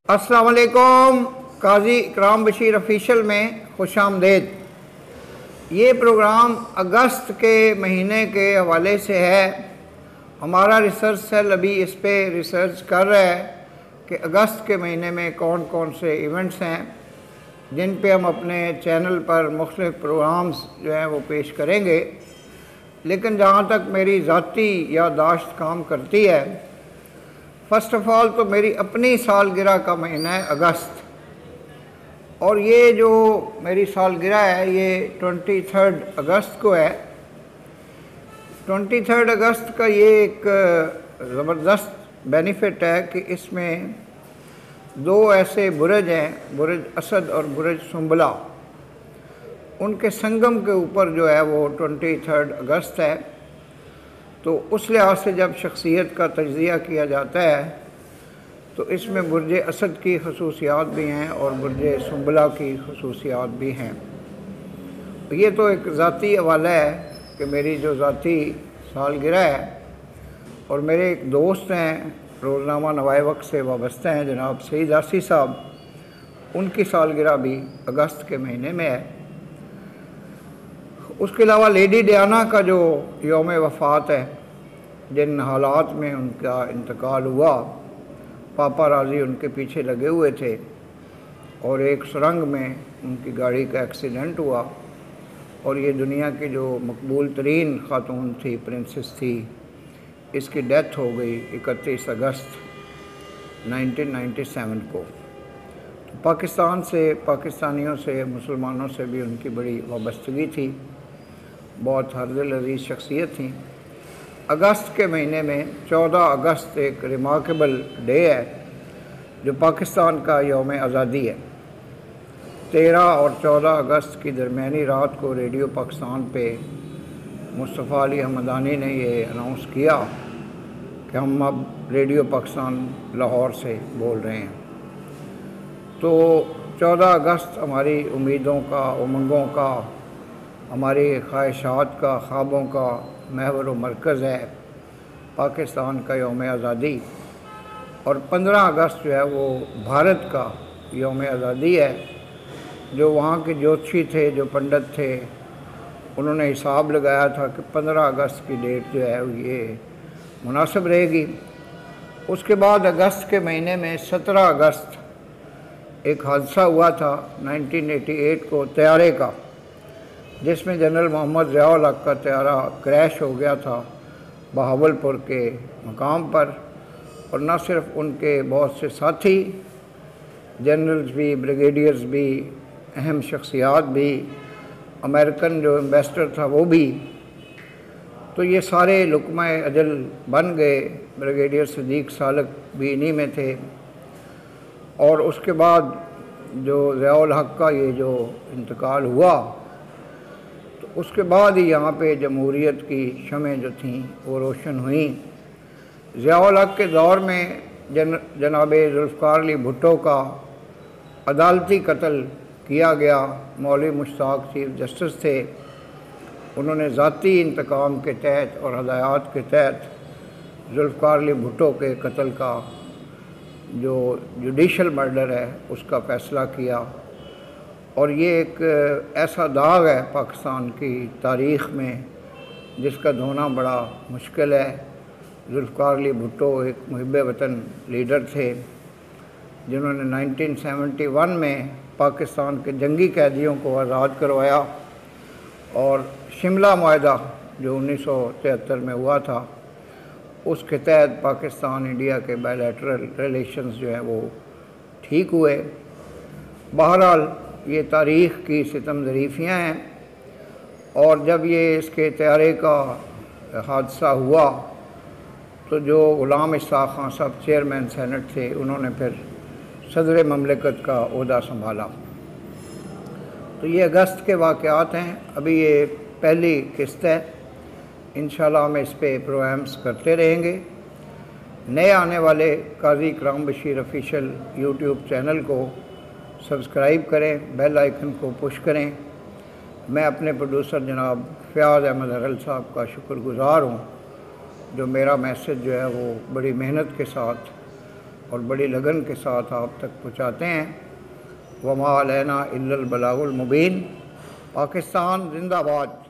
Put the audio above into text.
अस्सलाम वालेकुम। काजी इकराम बशीर ऑफिशियल में खुशामदीद। ये प्रोग्राम अगस्त के महीने के हवाले से है। हमारा रिसर्च सेल अभी इस पे रिसर्च कर रहा है कि अगस्त के महीने में कौन कौन से इवेंट्स हैं जिन पे हम अपने चैनल पर मुख्तलिफ प्रोग्राम्स जो हैं वो पेश करेंगे। लेकिन जहाँ तक मेरी ज़ाती याददाश्त काम करती है, फ़र्स्ट ऑफ़ ऑल तो मेरी अपनी सालगिरह का महीना है अगस्त, और ये जो मेरी सालगिरह है ये 23 अगस्त को है। 23 अगस्त का ये एक ज़बरदस्त बेनिफिट है कि इसमें दो ऐसे बुरज हैं, बुरज असद और बुरज सुंबला, उनके संगम के ऊपर जो है वो 23 अगस्त है। तो उस लिहाज से जब शख्सियत का तज्ज़िया किया जाता है तो इसमें बुरज असद की खसूसियात भी हैं और बुरज सुंबला की खसूसियात भी हैं। ये तो एक ज़ाती हवाला है कि मेरी जो ज़ाती सालगिरह है, और मेरे एक दोस्त हैं रोज़नामा नवाए वक्त से वाबस्ता हैं जनाब सईद आसी साहब, उनकी सालगिरह भी अगस्त के महीने में है। उसके अलावा लेडी डियाना का जो यौम वफ़ात है, जिन हालात में उनका इंतकाल हुआ, पापा राजी उनके पीछे लगे हुए थे और एक सुरंग में उनकी गाड़ी का एक्सीडेंट हुआ और ये दुनिया की जो मकबूल तरीन ख़ातून थी, प्रिंसेस थी, इसकी डेथ हो गई 31 अगस्त 1997 को। तो पाकिस्तान से, पाकिस्तानियों से, मुसलमानों से भी उनकी बड़ी वाबस्तगी थी, बहुत हरदिल अजीज़ शख्सियत थी। अगस्त के महीने में 14 अगस्त एक रिमार्केबल डे है जो पाकिस्तान का यौम आज़ादी है। 13 और 14 अगस्त की दरमियानी रात को रेडियो पाकिस्तान पे मुस्तफ़ा अली हमदानी ने ये अनाउंस किया कि हम अब रेडियो पाकिस्तान लाहौर से बोल रहे हैं। तो 14 अगस्त हमारी उम्मीदों का, उमंगों का, हमारी ख्वाहिशात का, ख्वाबों का महवर व मरकज़ है, पाकिस्तान का यौम आज़ादी। और 15 अगस्त जो है वो भारत का यौम आज़ादी है। जो वहाँ के ज्योतिषी थे, जो पंडित थे, उन्होंने हिसाब लगाया था कि 15 अगस्त की डेट जो है ये मुनासिब रहेगी। उसके बाद अगस्त के महीने में 17 अगस्त एक हादसा हुआ था 1988 को तैयारे का, जिसमें जनरल मोहम्मद ज़िया-उल हक़ का तैयारा क्रैश हो गया था बहावलपुर के मकाम पर। और न सिर्फ उनके बहुत से साथी, जनरल्स भी, ब्रिगेडियर्स भी, अहम शख्सियात भी, अमेरिकन जो एम्बेसडर था वो भी, तो ये सारे लुक़्मा-ए अजल बन गए। ब्रिगेडियर सिद्दीक़ सालक भी इन्हीं में थे। और उसके बाद जो ज़िया-उल हक़ का ये जो इंतकाल हुआ, तो उसके बाद ही यहाँ पे जमहूरियत की शमें जो थीं वो रोशन हुई। ज़िया-उल हक़ के दौर में जनाब ज़ुल्फ़िकार अली भुट्टो का अदालती कत्ल किया गया। मौलवी मुश्ताक चीफ जस्टिस थे, उन्होंने ज़ाती इंतकाम के तहत और हदायत के तहत ज़ुल्फ़िकार अली भुट्टो के कत्ल का जो जुडिशल मर्डर है उसका फ़ैसला किया। और ये एक ऐसा दाग है पाकिस्तान की तारीख़ में जिसका धोना बड़ा मुश्किल है। ज़ुल्फ़िकार अली भुट्टो एक मुहिब्बे वतन लीडर थे जिन्होंने 1971 में पाकिस्तान के जंगी कैदियों को आज़ाद करवाया, और शिमला मुआहदा जो 1973 में हुआ था उसके तहत पाकिस्तान इंडिया के बायलैटरल रिलेशंस जो हैं वो ठीक हुए। बहरहाल ये तारीख़ की सितम ज़रीफ़ियाँ हैं। और जब ये इसके तैयारे का हादसा हुआ तो जो ग़ुलाम इस्हाक़ खान साहब चेयरमैन सेनेट थे, उन्होंने फिर सदर ममलिकत का ओहदा संभाला। तो ये अगस्त के वाक़यात हैं। अभी ये पहली किस्त है, इंशाल्लाह हम इस पे प्रोग्राम्स करते रहेंगे। नए आने वाले काजी इकराम बशीर ऑफिशियल यूट्यूब चैनल को सब्सक्राइब करें, बेल आइकन को पुश करें। मैं अपने प्रोड्यूसर जनाब फ़याज़ अहमद हरल साहब का शुक्रगुज़ार हूँ जो मेरा मैसेज जो है वो बड़ी मेहनत के साथ और बड़ी लगन के साथ आप तक पहुँचाते हैं। वमा अलैना इल्लल बलागुल मुबीन। पाकिस्तान जिंदाबाद।